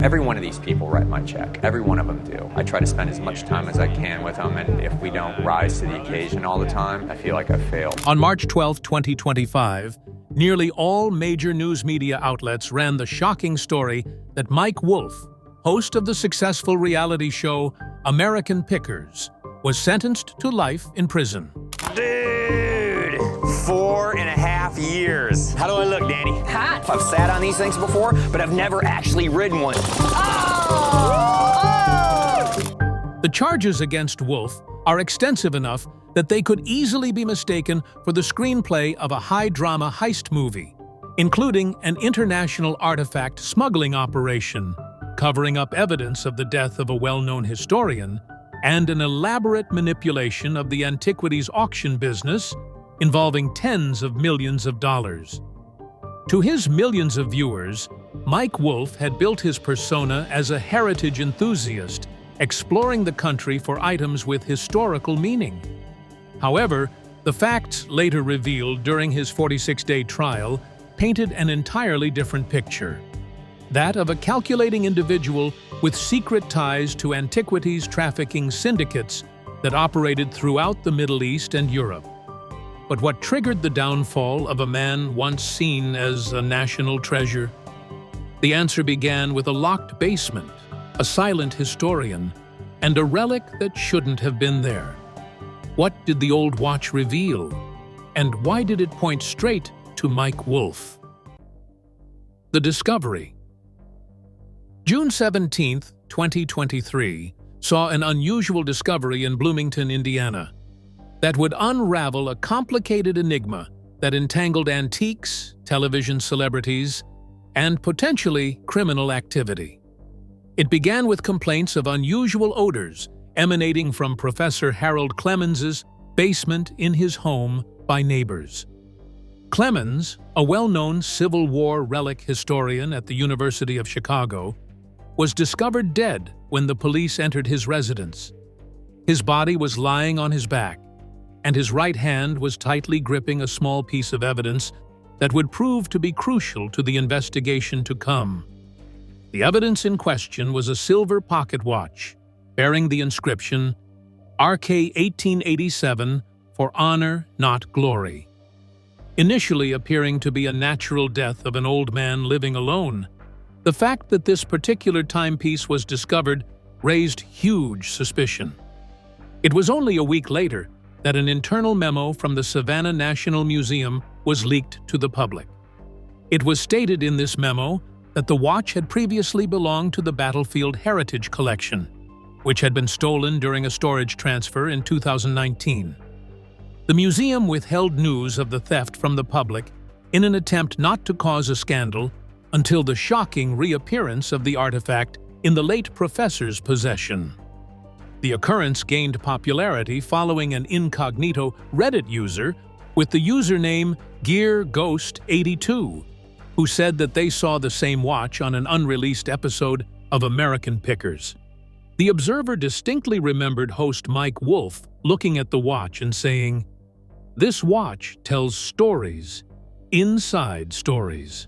Every one of these people write my check. Every one of them do. I try to spend as much time as I can with them, and if we don't rise to the occasion all the time, I feel like I've failed. On March 12, 2025, nearly all major news media outlets ran the shocking story that Mike Wolfe, host of the successful reality show American Pickers, was sentenced to life in prison. Dude, 4.5 years. How do I look, Danny? Hot. I've sat on these things before, but I've never actually ridden one. The charges against Wolfe are extensive enough that they could easily be mistaken for the screenplay of a high-drama heist movie, including an international artifact smuggling operation, covering up evidence of the death of a well-known historian, and an elaborate manipulation of the antiquities auction business involving tens of millions of dollars. To his millions of viewers, Mike Wolfe had built his persona as a heritage enthusiast, exploring the country for items with historical meaning. However, the facts later revealed during his 46-day trial painted an entirely different picture. That of a calculating individual with secret ties to antiquities trafficking syndicates that operated throughout the Middle East and Europe. But what triggered the downfall of a man once seen as a national treasure? The answer began with a locked basement, a silent historian, and a relic that shouldn't have been there. What did the old watch reveal? And why did it point straight to Mike Wolfe? The discovery. June 17, 2023, saw an unusual discovery in Bloomington, Indiana, that would unravel a complicated enigma that entangled antiques, television celebrities, and potentially criminal activity. It began with complaints of unusual odors emanating from Professor Harold Clemens's basement in his home by neighbors. Clemens, a well-known Civil War relic historian at the University of Chicago, was discovered dead when the police entered his residence. His body was lying on his back, and his right hand was tightly gripping a small piece of evidence that would prove to be crucial to the investigation to come. The evidence in question was a silver pocket watch bearing the inscription, RK 1887, for honor, not glory. Initially appearing to be a natural death of an old man living alone, the fact that this particular timepiece was discovered raised huge suspicion. It was only a week later that an internal memo from the Savannah National Museum was leaked to the public. It was stated in this memo that the watch had previously belonged to the Battlefield Heritage Collection, which had been stolen during a storage transfer in 2019. The museum withheld news of the theft from the public in an attempt not to cause a scandal until the shocking reappearance of the artifact in the late professor's possession. The occurrence gained popularity following an incognito Reddit user with the username GearGhost82, who said that they saw the same watch on an unreleased episode of American Pickers. The observer distinctly remembered host Mike Wolfe looking at the watch and saying, "This watch tells stories, inside stories."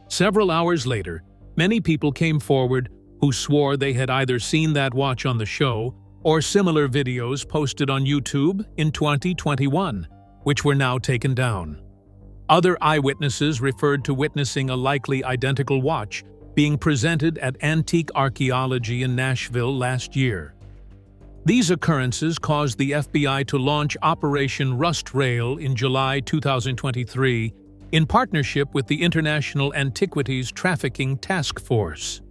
Several hours later, many people came forward who swore they had either seen that watch on the show or similar videos posted on YouTube in 2021, which were now taken down. Other eyewitnesses referred to witnessing a likely identical watch being presented at Antique Archaeology in Nashville last year. These occurrences caused the FBI to launch Operation Rust Rail in July 2023 in partnership with the International Antiquities Trafficking Task Force.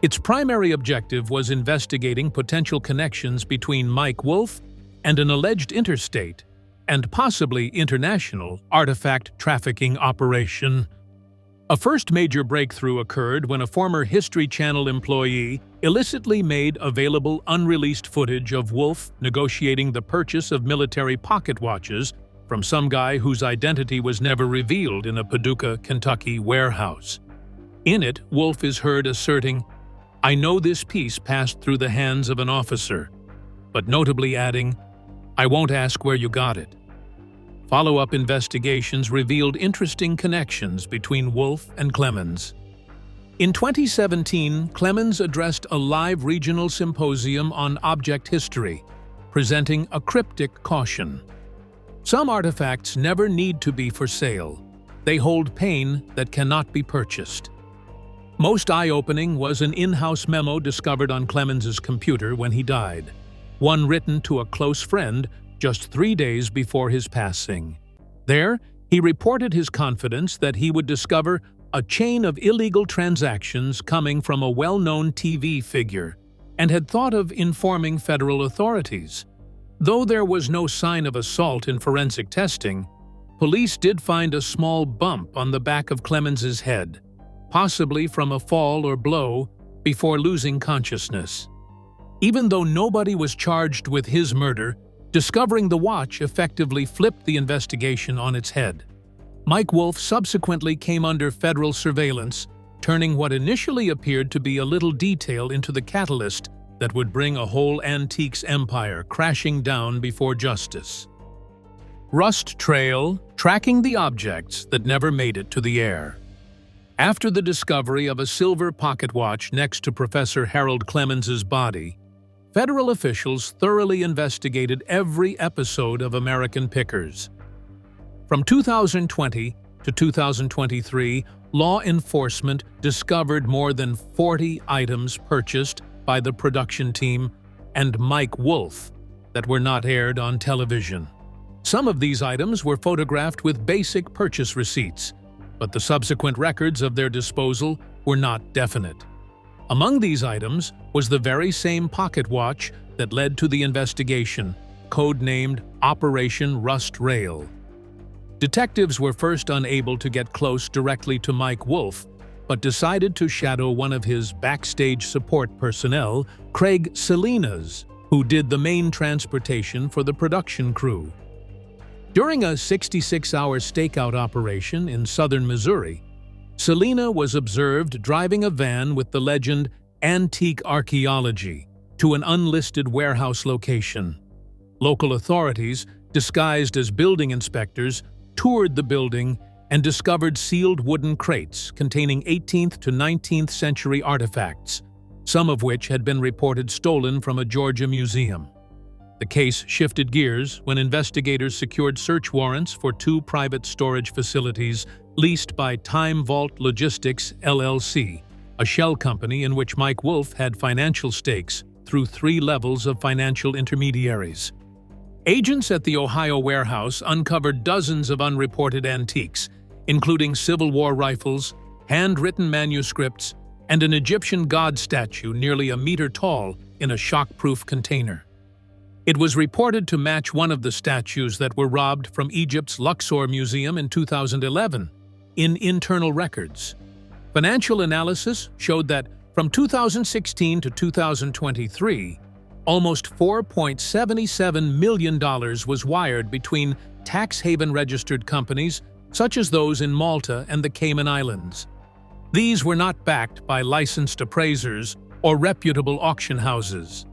Its primary objective was investigating potential connections between Mike Wolfe and an alleged interstate and possibly international artifact trafficking operation. A first major breakthrough occurred when a former History Channel employee illicitly made available unreleased footage of Wolfe negotiating the purchase of military pocket watches from some guy whose identity was never revealed in a Paducah, Kentucky warehouse. In it, Wolfe is heard asserting, "I know this piece passed through the hands of an officer," but notably adding, "I won't ask where you got it." Follow-up investigations revealed interesting connections between Wolfe and Clemens. In 2017, Clemens addressed a live regional symposium on object history, presenting a cryptic caution. Some artifacts never need to be for sale. They hold pain that cannot be purchased. Most eye-opening was an in-house memo discovered on Clemens's computer when he died, one written to a close friend just 3 days before his passing. There, he reported his confidence that he would discover a chain of illegal transactions coming from a well-known TV figure, and had thought of informing federal authorities. Though there was no sign of assault in forensic testing, police did find a small bump on the back of Clemens's head, possibly from a fall or blow before losing consciousness. Even though nobody was charged with his murder, discovering the watch effectively flipped the investigation on its head. Mike Wolfe subsequently came under federal surveillance, turning what initially appeared to be a little detail into the catalyst that would bring a whole antiques empire crashing down before justice. Rust Trail, tracking the objects that never made it to the air. After the discovery of a silver pocket watch next to Professor Harold Clemens's body, federal officials thoroughly investigated every episode of American Pickers. From 2020 to 2023, law enforcement discovered more than 40 items purchased by the production team and Mike Wolfe that were not aired on television. Some of these items were photographed with basic purchase receipts, but the subsequent records of their disposal were not definite. Among these items was the very same pocket watch that led to the investigation, codenamed Operation Rust Rail. Detectives were first unable to get close directly to Mike Wolfe, but decided to shadow one of his backstage support personnel, Craig Salinas, who did the main transportation for the production crew. During a 66-hour stakeout operation in southern Missouri, Salina was observed driving a van with the legend Antique Archaeology to an unlisted warehouse location. Local authorities, disguised as building inspectors, toured the building and discovered sealed wooden crates containing 18th to 19th century artifacts, some of which had been reported stolen from a Georgia museum. The case shifted gears when investigators secured search warrants for 2 private storage facilities leased by Time Vault Logistics, LLC, a shell company in which Mike Wolfe had financial stakes through 3 levels of financial intermediaries. Agents at the Ohio warehouse uncovered dozens of unreported antiques, including Civil War rifles, handwritten manuscripts, and an Egyptian god statue nearly a meter tall in a shock-proof container. It was reported to match one of the statues that were robbed from Egypt's Luxor Museum in 2011 in internal records. Financial analysis showed that from 2016 to 2023, almost $4.77 million was wired between tax haven-registered companies such as those in Malta and the Cayman Islands. These were not backed by licensed appraisers or reputable auction houses.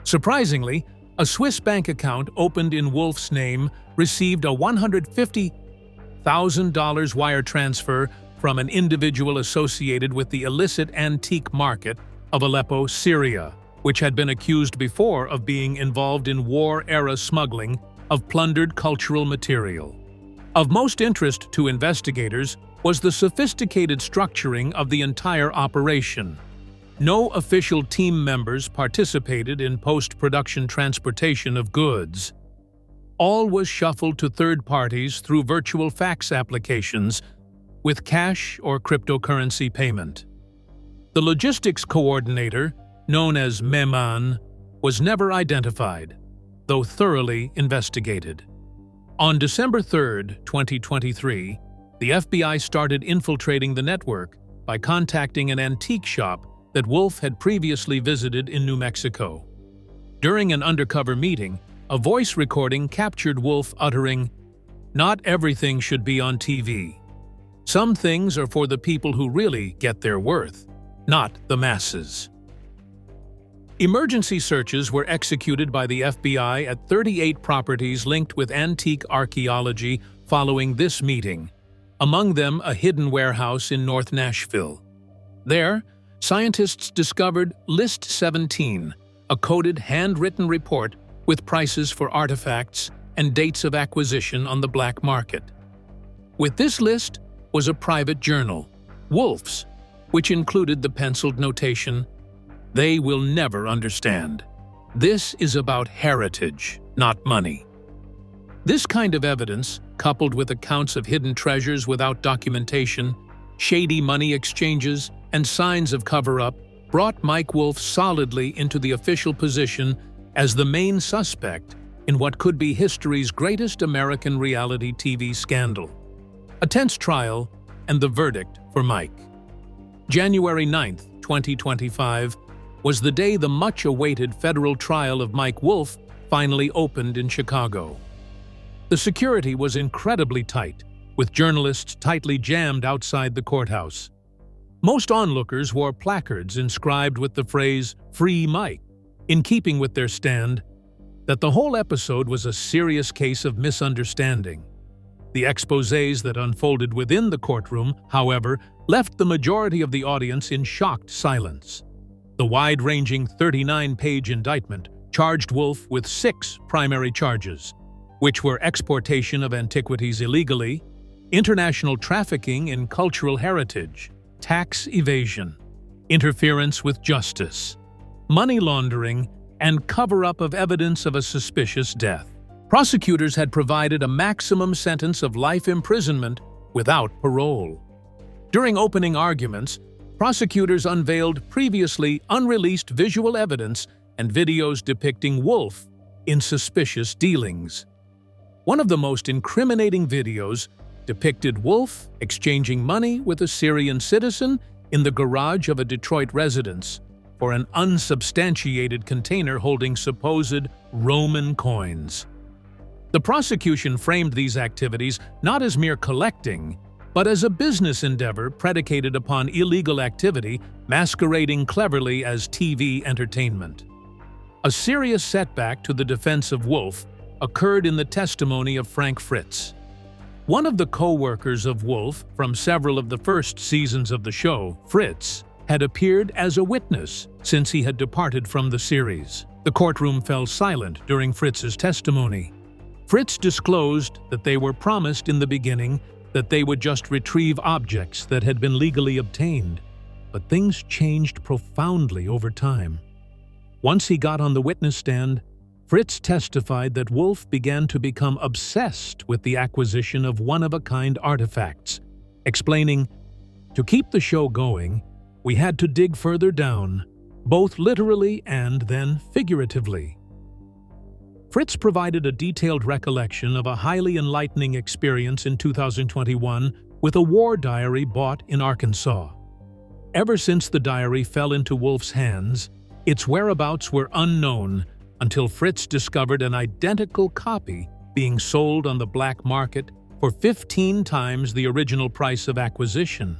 Surprisingly, a Swiss bank account opened in Wolfe's name received a $150,000 wire transfer from an individual associated with the illicit antique market of Aleppo, Syria, which had been accused before of being involved in war-era smuggling of plundered cultural material. Of most interest to investigators was the sophisticated structuring of the entire operation. No official team members participated in post-production transportation of goods. All was shuffled to third parties through virtual fax applications with cash or cryptocurrency payment. The logistics coordinator, known as Mehman, was never identified, though thoroughly investigated. On December 3, 2023, the FBI started infiltrating the network by contacting an antique shop that Wolfe had previously visited in New Mexico. During an undercover meeting, a voice recording captured Wolfe uttering, "Not everything should be on TV. Some things are for the people who really get their worth, not the masses." Emergency searches were executed by the FBI at 38 properties linked with antique archaeology following this meeting, among them a hidden warehouse in North Nashville. There, scientists discovered List 17, a coded handwritten report with prices for artifacts and dates of acquisition on the black market. With this list was a private journal, Wolfe's, which included the penciled notation, "They will never understand. This is about heritage, not money." This kind of evidence, coupled with accounts of hidden treasures without documentation, shady money exchanges, and signs of cover-up, brought Mike Wolfe solidly into the official position as the main suspect in what could be history's greatest American reality TV scandal. A tense trial and the verdict for Mike. January 9, 2025, was the day the much-awaited federal trial of Mike Wolfe finally opened in Chicago. The security was incredibly tight, with journalists tightly jammed outside the courthouse. Most onlookers wore placards inscribed with the phrase, "Free Mike," in keeping with their stand that the whole episode was a serious case of misunderstanding. The exposés that unfolded within the courtroom, however, left the majority of the audience in shocked silence. The wide-ranging 39-page indictment charged Wolfe with 6 primary charges, which were exportation of antiquities illegally, international trafficking in cultural heritage, tax evasion, interference with justice, money laundering, and cover-up of evidence of a suspicious death. Prosecutors had provided a maximum sentence of life imprisonment without parole. During opening arguments, prosecutors unveiled previously unreleased visual evidence and videos depicting Wolfe in suspicious dealings. One of the most incriminating videos depicted Wolfe exchanging money with a Syrian citizen in the garage of a Detroit residence for an unsubstantiated container holding supposed Roman coins. The prosecution framed these activities not as mere collecting, but as a business endeavor predicated upon illegal activity masquerading cleverly as TV entertainment. A serious setback to the defense of Wolfe occurred in the testimony of Frank Fritz. One of the co-workers of Wolfe from several of the first seasons of the show, Fritz, had appeared as a witness since he had departed from the series. The courtroom fell silent during Fritz's testimony. Fritz disclosed that they were promised in the beginning that they would just retrieve objects that had been legally obtained, but things changed profoundly over time. Once he got on the witness stand, Fritz testified that Wolfe began to become obsessed with the acquisition of one-of-a-kind artifacts, explaining, "To keep the show going, we had to dig further down, both literally and then figuratively." Fritz provided a detailed recollection of a highly enlightening experience in 2021 with a war diary bought in Arkansas. Ever since the diary fell into Wolfe's hands, its whereabouts were unknown until Fritz discovered an identical copy being sold on the black market for 15 times the original price of acquisition.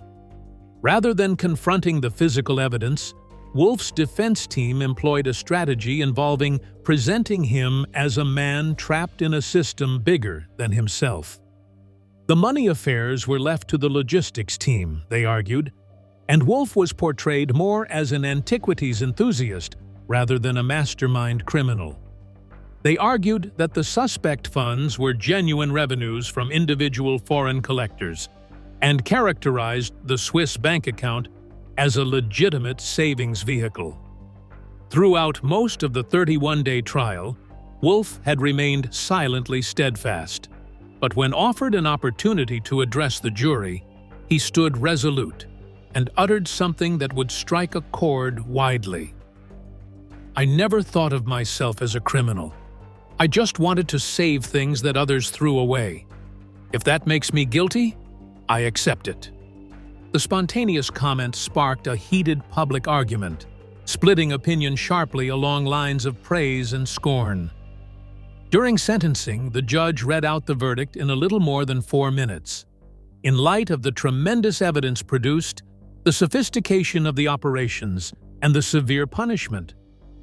Rather than confronting the physical evidence, Wolfe's defense team employed a strategy involving presenting him as a man trapped in a system bigger than himself. The money affairs were left to the logistics team, they argued, and Wolfe was portrayed more as an antiquities enthusiast rather than a mastermind criminal. They argued that the suspect funds were genuine revenues from individual foreign collectors and characterized the Swiss bank account as a legitimate savings vehicle. Throughout most of the 31-day trial, Wolfe had remained silently steadfast, but when offered an opportunity to address the jury, he stood resolute and uttered something that would strike a chord widely. "I never thought of myself as a criminal. I just wanted to save things that others threw away. If that makes me guilty, I accept it." The spontaneous comment sparked a heated public argument, splitting opinion sharply along lines of praise and scorn. During sentencing, the judge read out the verdict in a little more than 4 minutes. In light of the tremendous evidence produced, the sophistication of the operations, and the severe punishment,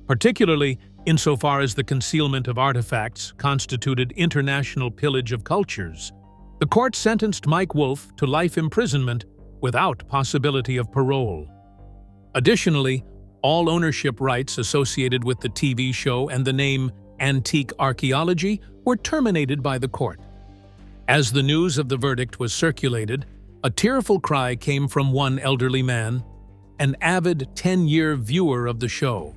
particularly insofar as the concealment of artifacts constituted international pillage of cultures, the court sentenced Mike Wolfe to life imprisonment without possibility of parole. Additionally, all ownership rights associated with the TV show and the name Antique Archaeology were terminated by the court. As the news of the verdict was circulated, a tearful cry came from one elderly man, an avid 10-year viewer of the show.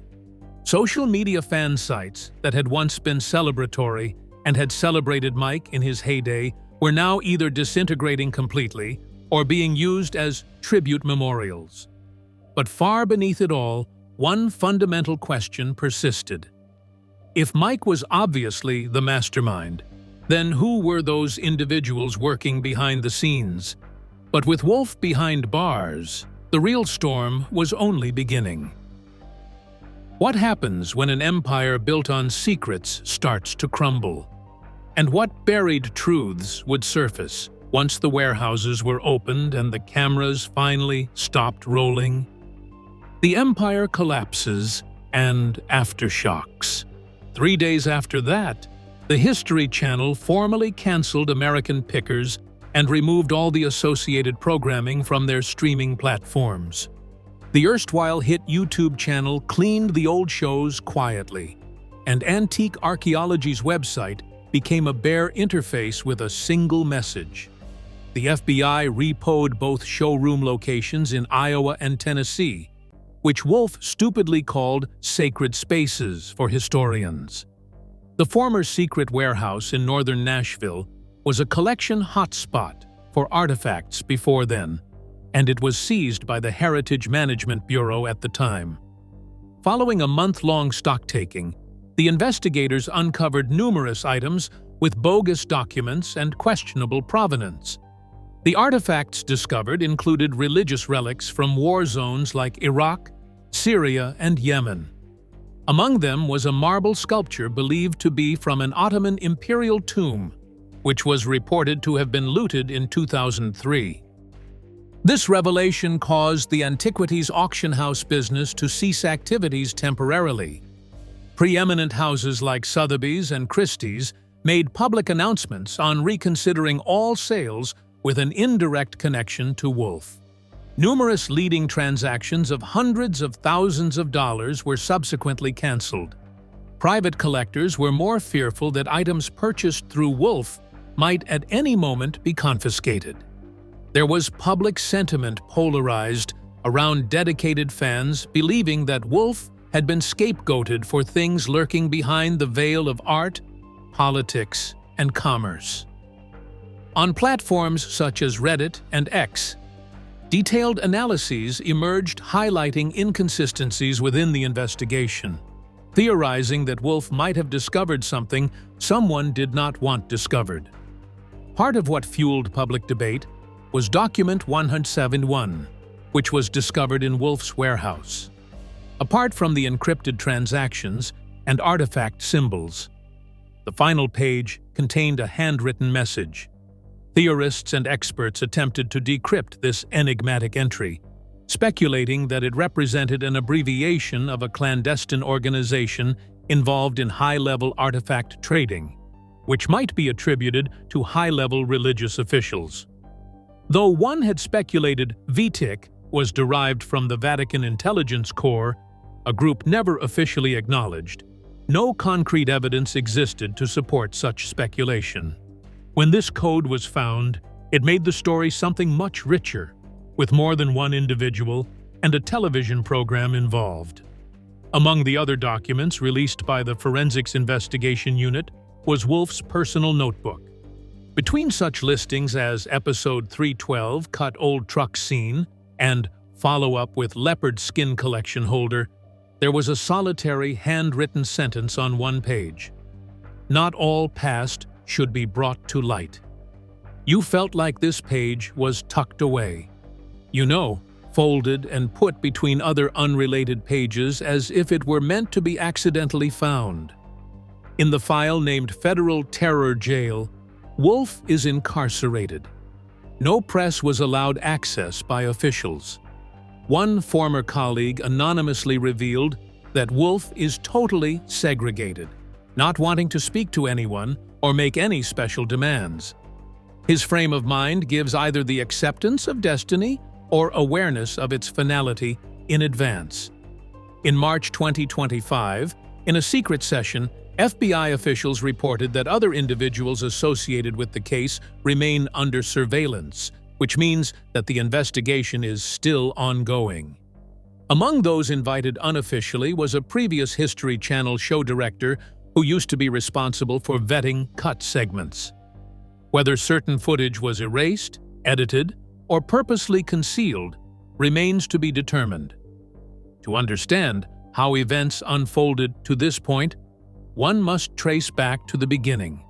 Social media fan sites that had once been celebratory and had celebrated Mike in his heyday were now either disintegrating completely or being used as tribute memorials. But far beneath it all, one fundamental question persisted. If Mike was obviously the mastermind, then who were those individuals working behind the scenes? But with Wolfe behind bars, the real storm was only beginning. What happens when an empire built on secrets starts to crumble? And what buried truths would surface once the warehouses were opened and the cameras finally stopped rolling? The empire collapses, and aftershocks. 3 days after that, the History Channel formally canceled American Pickers and removed all the associated programming from their streaming platforms. The erstwhile hit YouTube channel cleaned the old shows quietly, and Antique Archaeology's website became a bare interface with a single message. The FBI repoed both showroom locations in Iowa and Tennessee, which Wolfe stupidly called sacred spaces for historians. The former secret warehouse in northern Nashville was a collection hotspot for artifacts before then, and it was seized by the Heritage Management Bureau at the time. Following a month-long stocktaking, the investigators uncovered numerous items with bogus documents and questionable provenance. The artifacts discovered included religious relics from war zones like Iraq, Syria, and Yemen. Among them was a marble sculpture believed to be from an Ottoman imperial tomb, which was reported to have been looted in 2003. This revelation caused the antiquities auction house business to cease activities temporarily. Preeminent houses like Sotheby's and Christie's made public announcements on reconsidering all sales with an indirect connection to Wolfe. Numerous leading transactions of hundreds of thousands of dollars were subsequently canceled. Private collectors were more fearful that items purchased through Wolfe might at any moment be confiscated. There was public sentiment polarized around dedicated fans believing that Wolfe had been scapegoated for things lurking behind the veil of art, politics, and commerce. On platforms such as Reddit and X, detailed analyses emerged highlighting inconsistencies within the investigation, theorizing that Wolfe might have discovered something someone did not want discovered. Part of what fueled public debate was Document 171, which was discovered in Wolfe's warehouse. Apart from the encrypted transactions and artifact symbols, the final page contained a handwritten message. Theorists and experts attempted to decrypt this enigmatic entry, speculating that it represented an abbreviation of a clandestine organization involved in high-level artifact trading, which might be attributed to high-level religious officials. Though one had speculated VTIC was derived from the Vatican Intelligence Corps, a group never officially acknowledged, no concrete evidence existed to support such speculation. When this code was found, it made the story something much richer, with more than one individual and a television program involved. Among the other documents released by the Forensics Investigation Unit was Wolfe's personal notebook. Between such listings as Episode 312, Cut Old Truck Scene, and Follow-up with Leopard Skin Collection Holder, there was a solitary handwritten sentence on one page. Not all past should be brought to light. You felt like this page was tucked away. You know, folded and put between other unrelated pages as if it were meant to be accidentally found. In the file named Federal Terror Jail, Wolfe is incarcerated. No press was allowed access by officials. One former colleague anonymously revealed that Wolfe is totally segregated, not wanting to speak to anyone or make any special demands. His frame of mind gives either the acceptance of destiny or awareness of its finality in advance. In March 2025, in a secret session, FBI officials reported that other individuals associated with the case remain under surveillance, which means that the investigation is still ongoing. Among those invited unofficially was a previous History Channel show director who used to be responsible for vetting cut segments. Whether certain footage was erased, edited, or purposely concealed remains to be determined. To understand how events unfolded to this point, one must trace back to the beginning.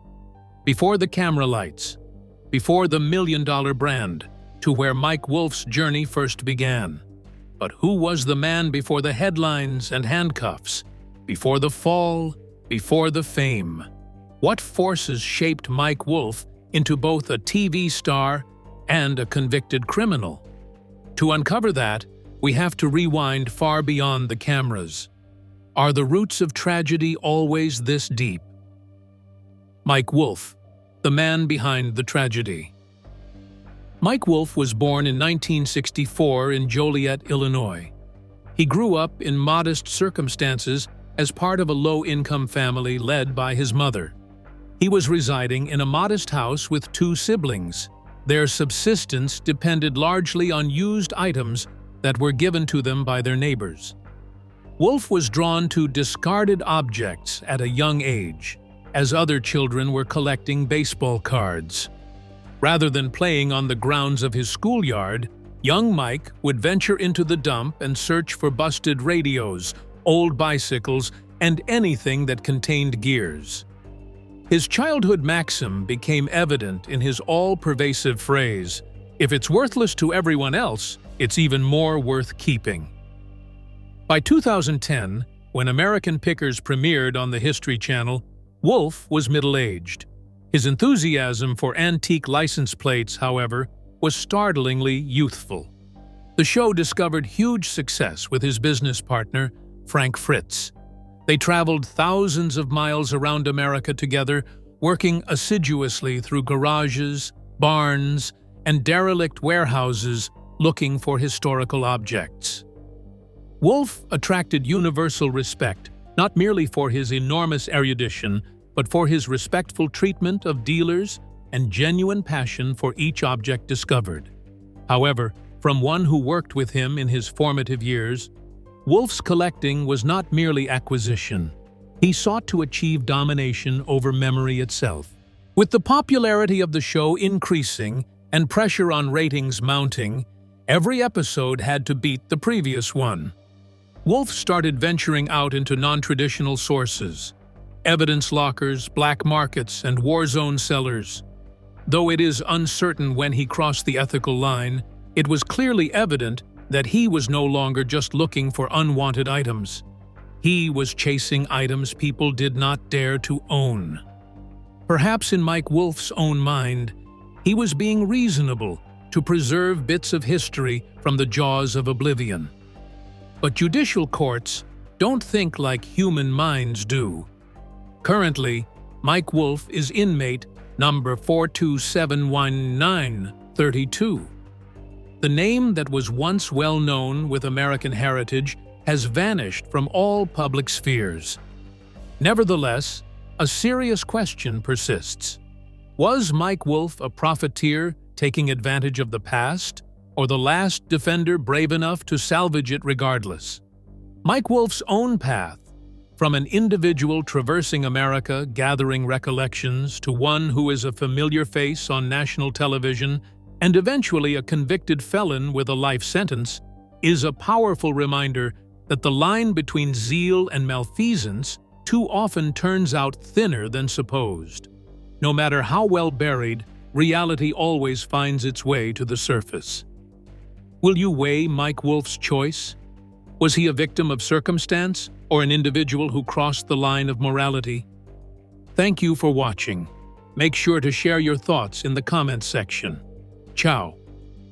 Before the camera lights, before the million-dollar brand, to where Mike Wolfe's journey first began. But who was the man before the headlines and handcuffs, before the fall, before the fame? What forces shaped Mike Wolfe into both a TV star and a convicted criminal? To uncover that, we have to rewind far beyond the cameras. Are the roots of tragedy always this deep? Mike Wolfe, the man behind the tragedy. Mike Wolfe was born in 1964 in Joliet, Illinois. He grew up in modest circumstances as part of a low-income family led by his mother. He was residing in a modest house with two siblings. Their subsistence depended largely on used items that were given to them by their neighbors. Wolfe was drawn to discarded objects at a young age, as other children were collecting baseball cards. Rather than playing on the grounds of his schoolyard, young Mike would venture into the dump and search for busted radios, old bicycles, and anything that contained gears. His childhood maxim became evident in his all-pervasive phrase, "If it's worthless to everyone else, it's even more worth keeping." By 2010, when American Pickers premiered on the History Channel, Wolfe was middle-aged. His enthusiasm for antique license plates, however, was startlingly youthful. The show discovered huge success with his business partner, Frank Fritz. They traveled thousands of miles around America together, working assiduously through garages, barns, and derelict warehouses looking for historical objects. Wolfe attracted universal respect, not merely for his enormous erudition, but for his respectful treatment of dealers and genuine passion for each object discovered. However, from one who worked with him in his formative years, Wolfe's collecting was not merely acquisition. He sought to achieve domination over memory itself. With the popularity of the show increasing and pressure on ratings mounting, every episode had to beat the previous one. Wolfe started venturing out into non-traditional sources, evidence lockers, black markets, and war zone cellars. Though it is uncertain when he crossed the ethical line, it was clearly evident that he was no longer just looking for unwanted items. He was chasing items people did not dare to own. Perhaps in Mike Wolfe's own mind, he was being reasonable to preserve bits of history from the jaws of oblivion. But judicial courts don't think like human minds do. Currently, Mike Wolfe is inmate number 4271932. The name that was once well known with American heritage has vanished from all public spheres. Nevertheless, a serious question persists. Was Mike Wolfe a profiteer taking advantage of the past, or the last defender brave enough to salvage it regardless? Mike Wolfe's own path, from an individual traversing America gathering recollections to one who is a familiar face on national television and eventually a convicted felon with a life sentence, is a powerful reminder that the line between zeal and malfeasance too often turns out thinner than supposed. No matter how well buried, reality always finds its way to the surface. Will you weigh Mike Wolfe's choice? Was he a victim of circumstance or an individual who crossed the line of morality? Thank you for watching. Make sure to share your thoughts in the comments section. Ciao.